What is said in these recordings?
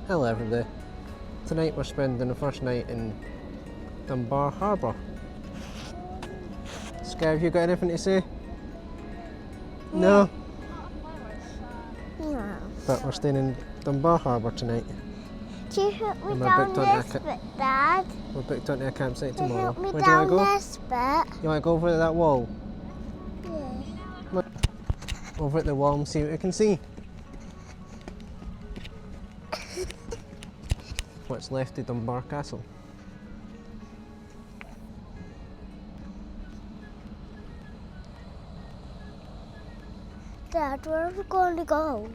Hello everybody. Tonight we're spending the first night in Dunbar Harbour. Sky, have you got anything to say? No? No. But we're staying in Dunbar Harbour tonight. Can you help me And we're down booked onto this bit, Dad? We're booked onto a campsite Can you tomorrow. help me Where do you want down to go? this bit? You want to go over to that wall? Yeah. Over at the wall and see what we can see. What's left of Dunbar Castle. Dad, where are we going to go?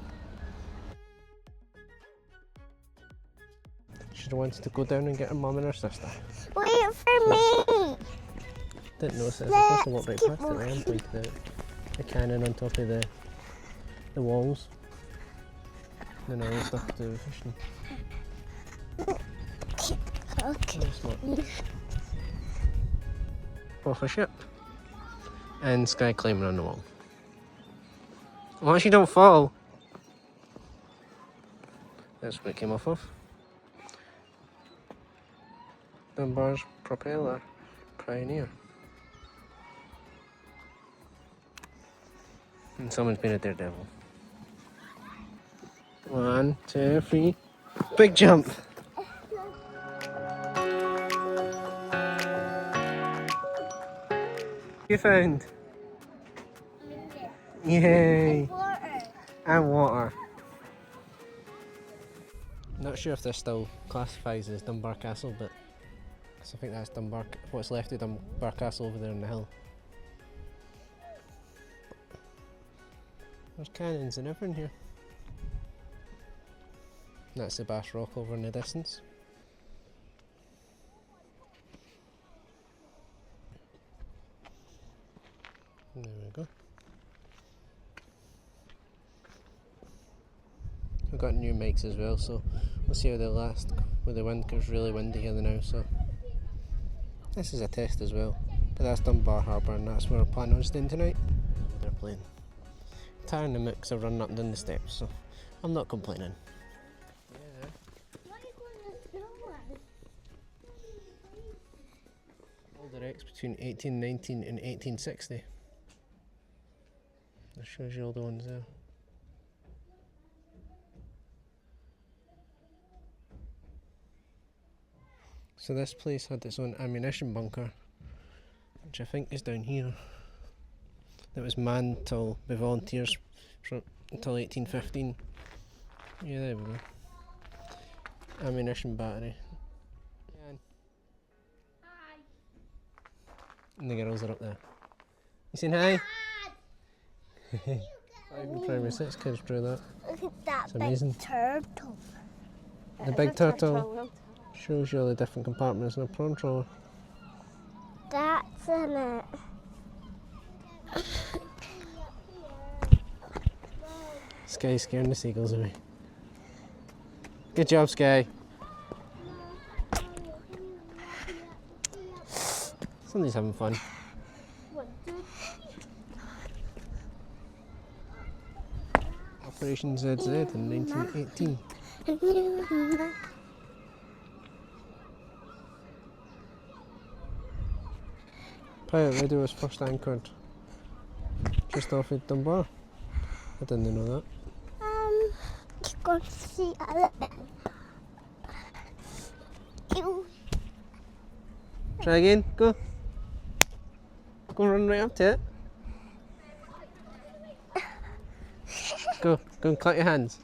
She wants to go down and get her mum and her sister. Wait for me! Didn't notice it. I supposed to walk right Keep past it there and like the cannon on top of the walls. And all the stuff to do with fishing. Okay. That's not off a ship. And Sky climbing on the wall. Once you don't fall. That's what it came off of. Dunbar's propeller pioneer. And someone's been a daredevil. 1, 2, 3. Big jump! You found? Yay! And water. Not sure if this still classifies as Dunbar Castle, but I think that's Dunbar. What's left of Dunbar Castle over there on the hill. There's cannons and everything here. That's the Bass Rock over in the distance. There we go. We've got new mics as well, so we'll see how they last with the wind, because it's really windy here now, so this is a test as well. But that's Dunbar Harbour and that's where we're planning on staying tonight. They're playing. Tyre and the mix are running up and down the steps, so I'm not complaining. All the wrecks between 1819 and 1860. That shows you all the ones there. So this place had its own ammunition bunker, which I think is down here. That was manned by volunteers until 1815. Yeah, there we go. Ammunition battery. Hi. And the girls are up there. You saying hi? 5 and primary 6 kids drew that. Look at that It's big amazing. turtle. The big turtle shows you all the different compartments in a prawn trawler. That's in it. Sky's scaring the seagulls away. Good job, Sky. Somebody's having fun. Operation ZZ in 1918. Pirate radio was first anchored just off of Dunbar. I didn't know that. Just going to see other Try again, go. Go run right up to it. Go and clap your hands.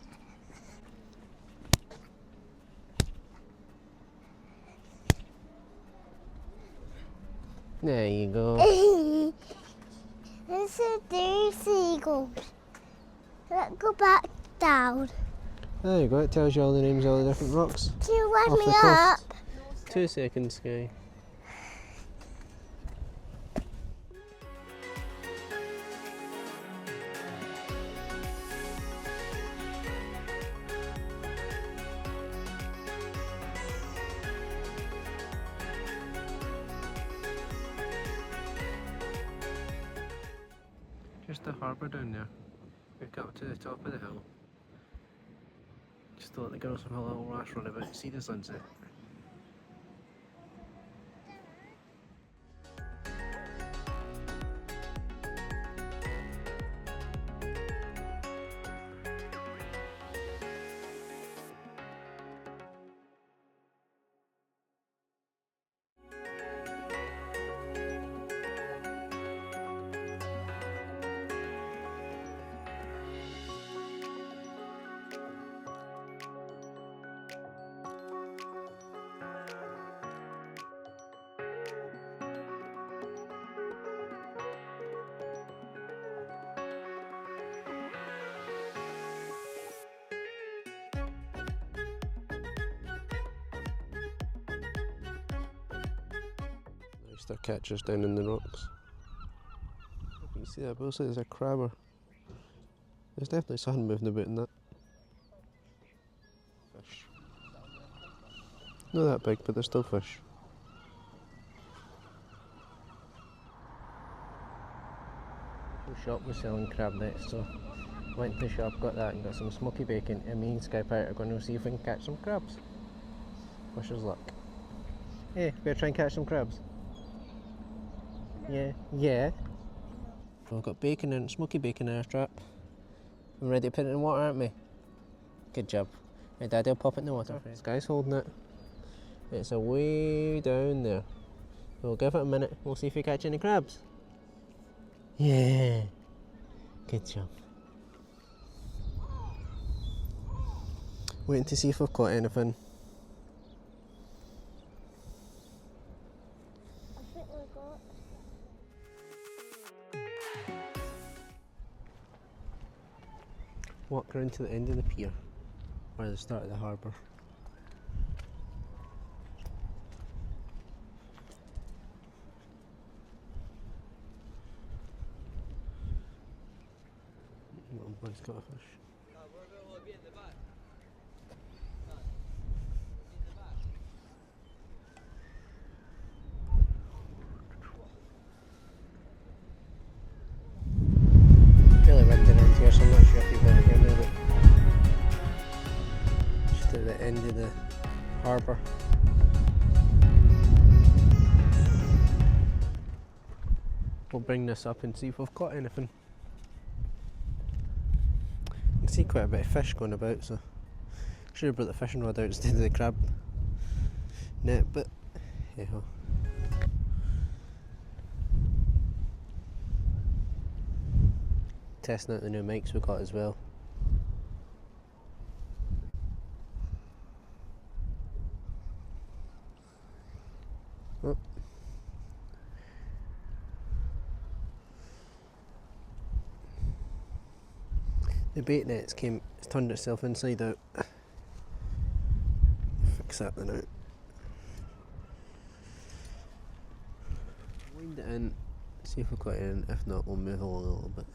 There you go. This is three seagulls. Let's go back down. There you go, it tells you all the names of all the different rocks. Can you let Off me the up? coast. 2 seconds, Sky. Just the harbour down there. We got up to the top of the hill. just to let the girls have a little rash run about and see the sunset. Their catchers down in the rocks. You see that? Mostly there's a crabber. There's definitely something moving about in that. Fish. Not that big, but they're still fish. The shop was selling crab nets, so went to the shop, got that, and got some smoky bacon. And me and Skype out are going to see if we can catch some crabs. Wish us luck. Hey, better try and catch some crabs. Yeah, yeah. So we've got bacon and smoky bacon in our trap. We're ready to put it in the water, aren't we? Good job. Hey, Daddy will pop it in the water. This guy's holding it. It's way down there. We'll give it a minute. We'll see if we catch any crabs. Yeah. Good job. Waiting to see if we've caught anything. I think we got. Walk around to the end of the pier, or the start of the harbour. Little boy's got a fish. Really windy around here, so I'm not sure if you better hear me, but just at the end of the harbour. We'll bring this up and see if we've caught anything. You can see quite a bit of fish going about, so I should have brought the fishing rod out instead of the crab net, but hey ho. Testing out the new mics we got as well. Oh. The bait net's it's turned itself inside out. Fix that then out. Wind it in, see if we've got it in. If not, we'll move along a little bit.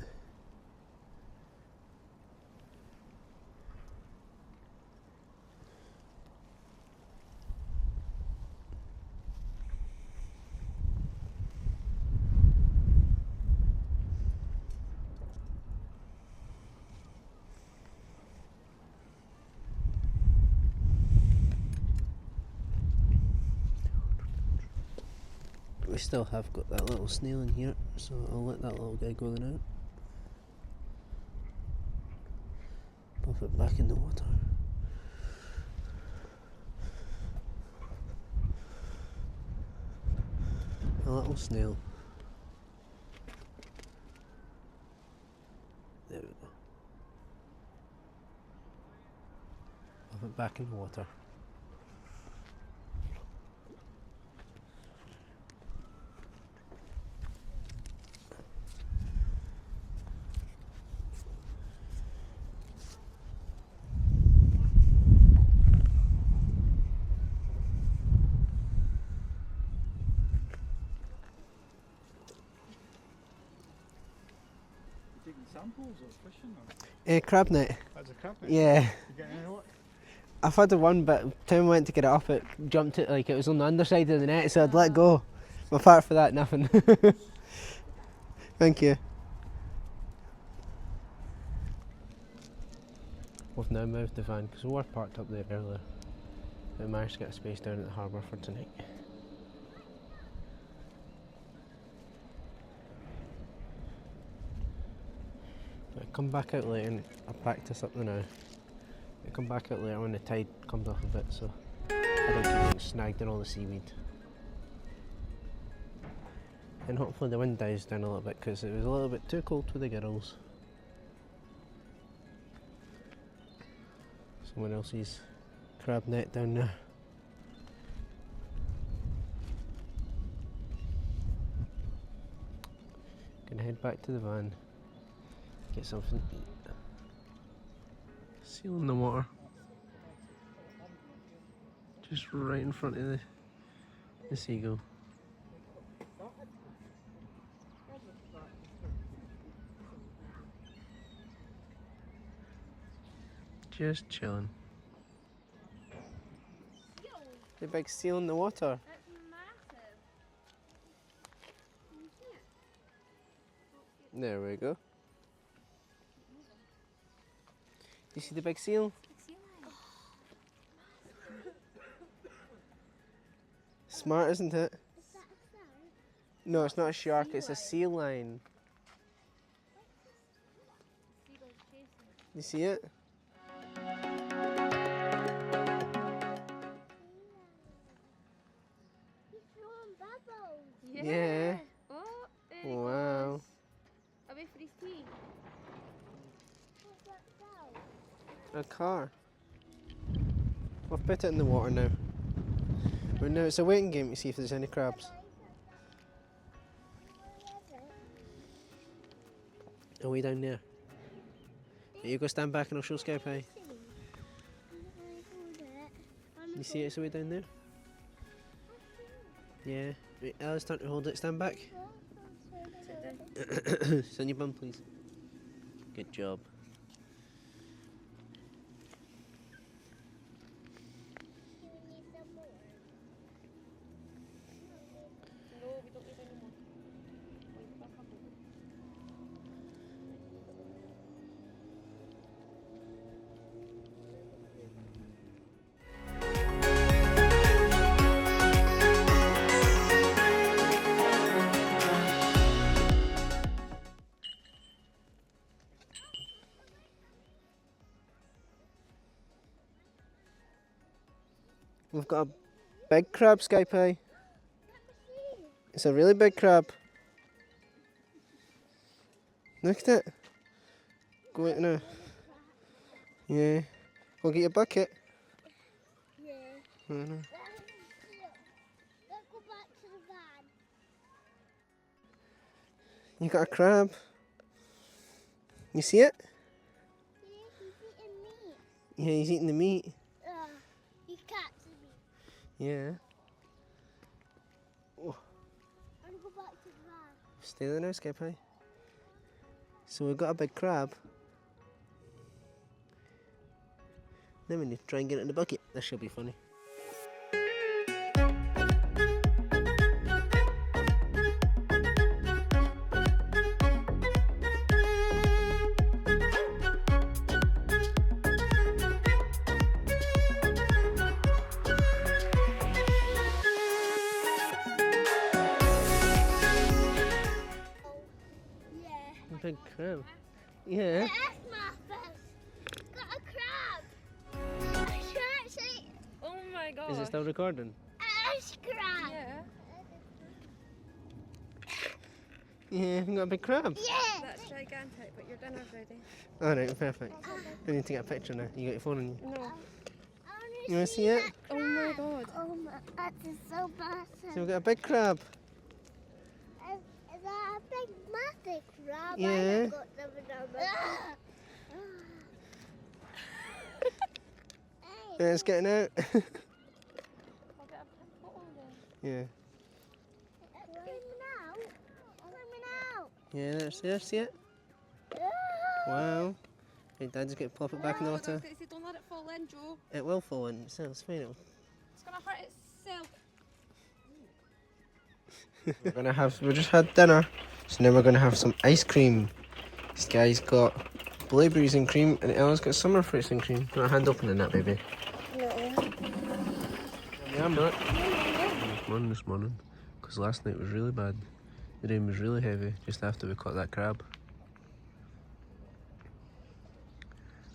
We still have got that little snail in here, so I'll let that little guy go then out. Pop it back in the water. A little snail. There we go. Pop it back in the water. Samples or fishing? Or? Crab net. That's a crab net? Yeah. You getting any luck? I've had the one, but time I went to get it up, it jumped it like it was on the underside of the net, so I'd let go. But apart for that, nothing. Thank you. We've now moved the van because we were parked up there earlier. We managed to get a space down at the harbour for tonight. I'll come back out later and I'll pack this up now. I'll come back out later when the tide comes off a bit so I don't keep getting snagged in all the seaweed. And hopefully the wind dies down a little bit because it was a little bit too cold for the girls. Someone else's crab net down there. Gonna head back to the van, get something to eat. Seal in the water. Just right in front of the seagull. Just chilling. The big seal in the water. That's massive. Can you see it? There we go. You see the big seal? Smart, isn't it? Is that a shark? No, it's not a shark, it's a sea lion. Seagulls chasing. You see it? He's throwing bubbles. Yeah. Oh, there he Wow. goes. Away for his tea. What's that sound? A car. We've put it in the water now. But now it's a waiting game to see if there's any crabs. Are we down there? You go stand back and I'll show Sky Pie. You see it's way down there? Yeah. Right, Alice, turn to hold it. Stand back. Sit down. Sit on your bum, please. Good job. No, we don't need any more. Wait, back up. We've got a big crab, Sky Pie. It's a really big crab. Look at it. Go out now. Yeah. Go get your bucket. Yeah. I know. Let's go back to the van. You got a crab. You see it? Yeah, he's eating meat. Yeah, he's eating the meat. He catches me. Yeah. I'm gonna go back to the van. Stay there now, Sky Pie. So we've got a big crab. Then we need to try and get it in the bucket. This should be funny. Yeah. A big crab. Yeah. That's my fish. Got a crab. A shark say Oh my god. Is it still recording? a crab. Yeah. Yeah, we got a big crab. Yeah. That's gigantic, but your dinner's ready. Alright, perfect. We need to get a picture now. You got your phone on you. No. You want to see it? Oh my god. Oh my, that is so massive. So we've got a big crab. Is that a big massive crab? Yeah. I got them in Yeah, it's getting out. I'll get a photo then. Yeah. Yeah, there's see it? Wow. Hey, Dad's going to plop it back in the Oh, I was water. gonna say, don't let it fall in, Joe. It will fall in, so it's fine. It's gonna hurt itself. We just had dinner, so now we're gonna have some ice cream. This guy's got blueberries and cream, and Ella's got summer fruits and cream. Do you want a hand opening that, baby? No. Yeah, I'm not. Morning this morning, because last night was really bad. The rain was really heavy just after we caught that crab.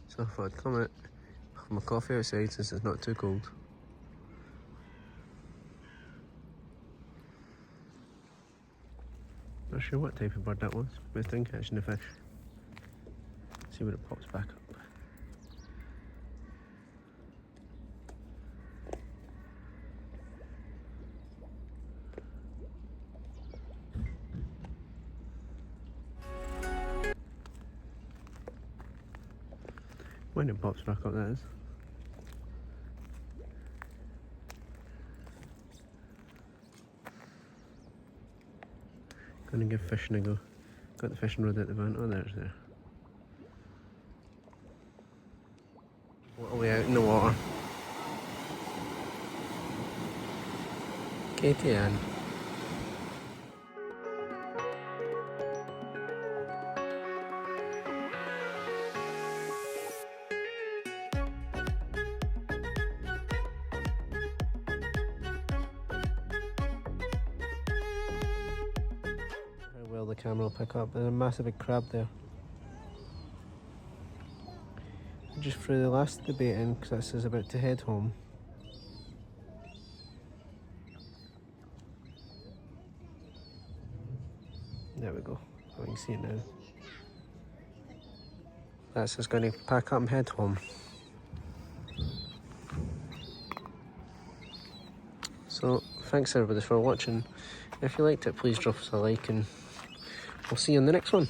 So I thought I'd come out, have my coffee outside since it's not too cold. Not sure what type of bird that was, but it's been catching the fish. See when it pops back up. When it pops back up, that is. Gonna give fishing a go. Got the fishing rod at the van. Oh, there it's there. What are we out in the water? Katie Ann. How well the camera will pick up. There's a massive big crab there. I just threw the last of the bait in because this is about to head home. There we go. Oh, you can see it now. That's just going to pack up and head home. So, thanks everybody for watching. If you liked it, please drop us a like and we'll see you in the next one.